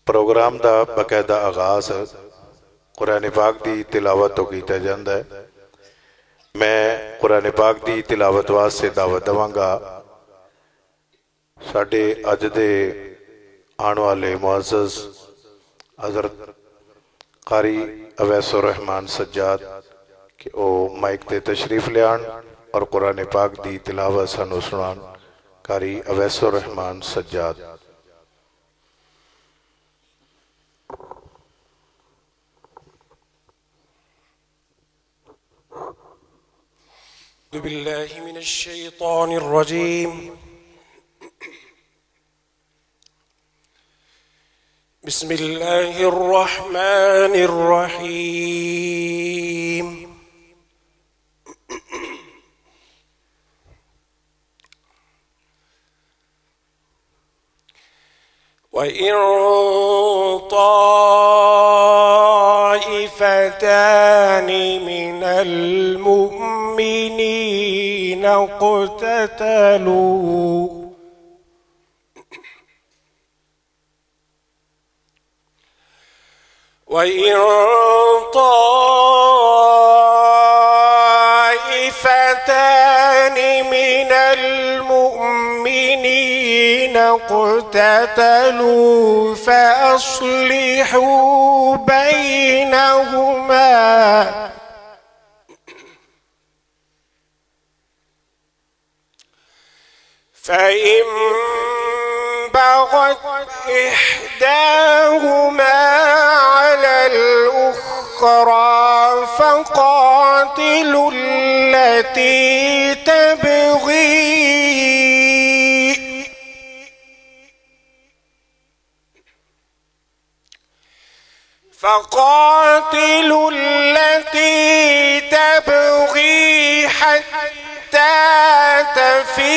प्रोग्राम का बकायदा आगाज़ कुरान पाक की तिलावत तो किया जाता है। मैं कुरान पाक की तिलावत वास्ते दावत देवांगा साडे अज दे आने वाले मुअज़्ज़ज़ हज़रत कारी अवैसुर रहमान सज्जाद कि वह माइक ते तशरीफ लियान और कुरान पाक की तिलावत सानू सुनान। कारी अवैसुर रहमान सज्जाद। बिल्लाहि मिनश शैतानिर रजीम। बिस्मिल्लाहिर रहमानिर रहीम। वइन ताइफतानि मिनल मुमिनीन इक़्ततलू वइन ताइफतानि मिनल मुमिनीन इक़्ततलू फ़अस्लिहू बैनहुमा फ़इन बग़त इहदाहुमा अलल उख़रा फ़क़ातिलू अल्लती तबग़ी حتى تفيء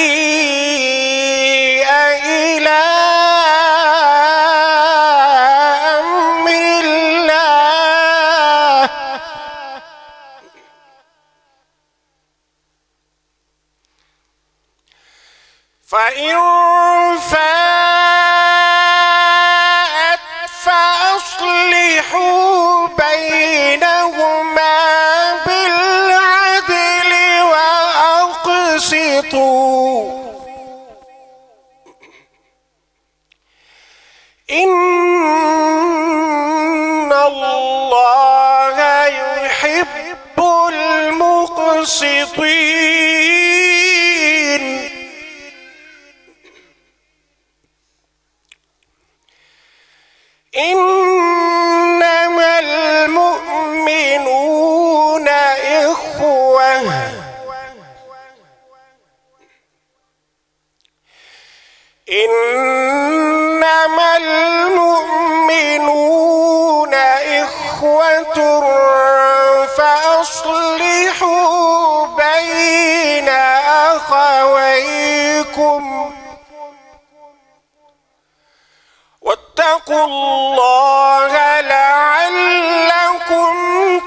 إلى أمر الله فإن فاءت فأصلحوا بينهما بالعدل وأقسطوا إن الله يحب المقسطين إنما المؤمنون إخوة إنما المؤمنون إخوة فأصلحوا بين أخويكم واتقوا الله لعلكم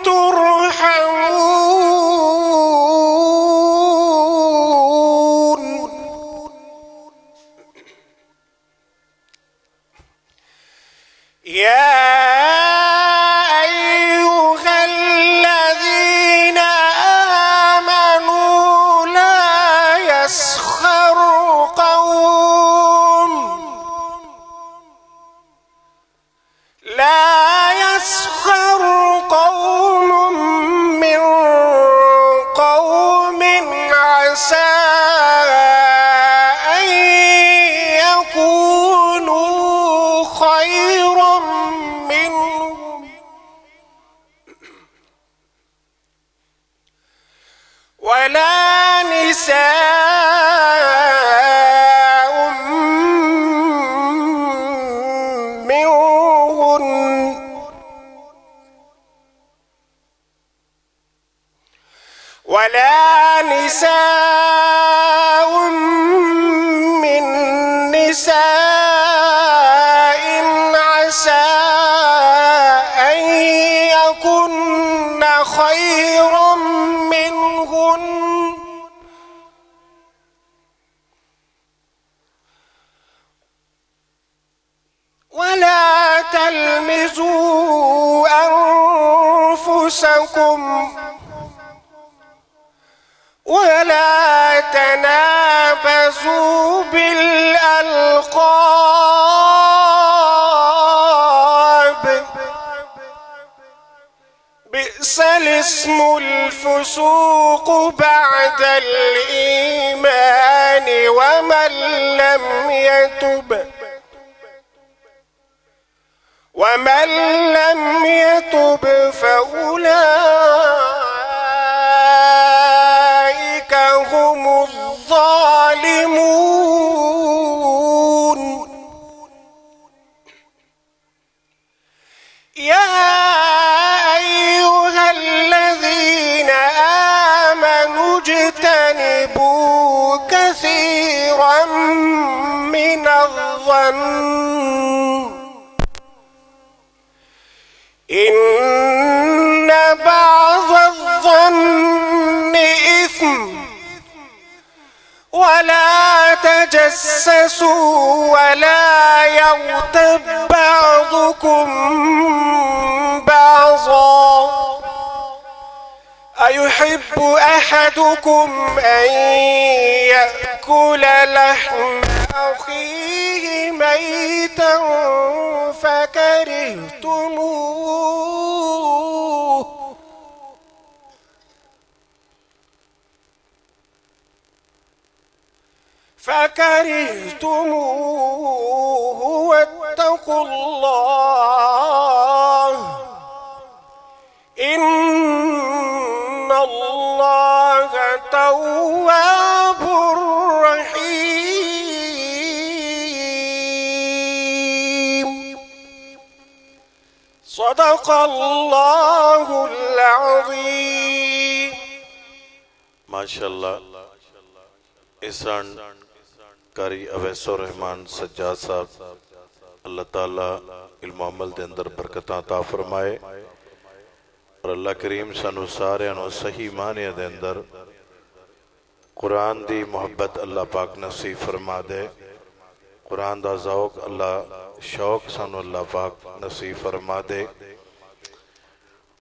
ترحمون يا أيها الذين آمنوا لا يسخر قوم من قوم عسى أن يكونوا خيرا منهم ولا نساء منهن من نساء عسى أن يكن خيرا منهن ولا تلمزوا أنفسكم ولا تنابزوا بالألقاب بئس الاسم الفسوق بعد الإيمان ومن لم يتب فأولئك هم الظالمون. يا أيها الذين آمنوا اجتنبوا كثيرا من الظن إن بعض الظن إثم ولا تجسسوا ولا يغتب بعضكم بعضا أيحب أحدكم أن يأكل لحم أخيه ميتا فكرهتموه واتقوا الله إن الله تواب رحيم. صدق الله العظيم. माशाअल्लाह इसान कारी अवैसुर रहमान सज्जाद साहब अल्लाह ताला इल्म अमल दे अंदर बरकतां अता फरमाए और अल्लाह करीम सानू सारियां नू सही माने दे अंदर कुरान दी मोहब्बत अल्लाह पाक नसीब फरमा दे। कुरान दा ज़ौक़ अल्लाह शौक सानू अल्लाह पाक नसीब फरमा दे।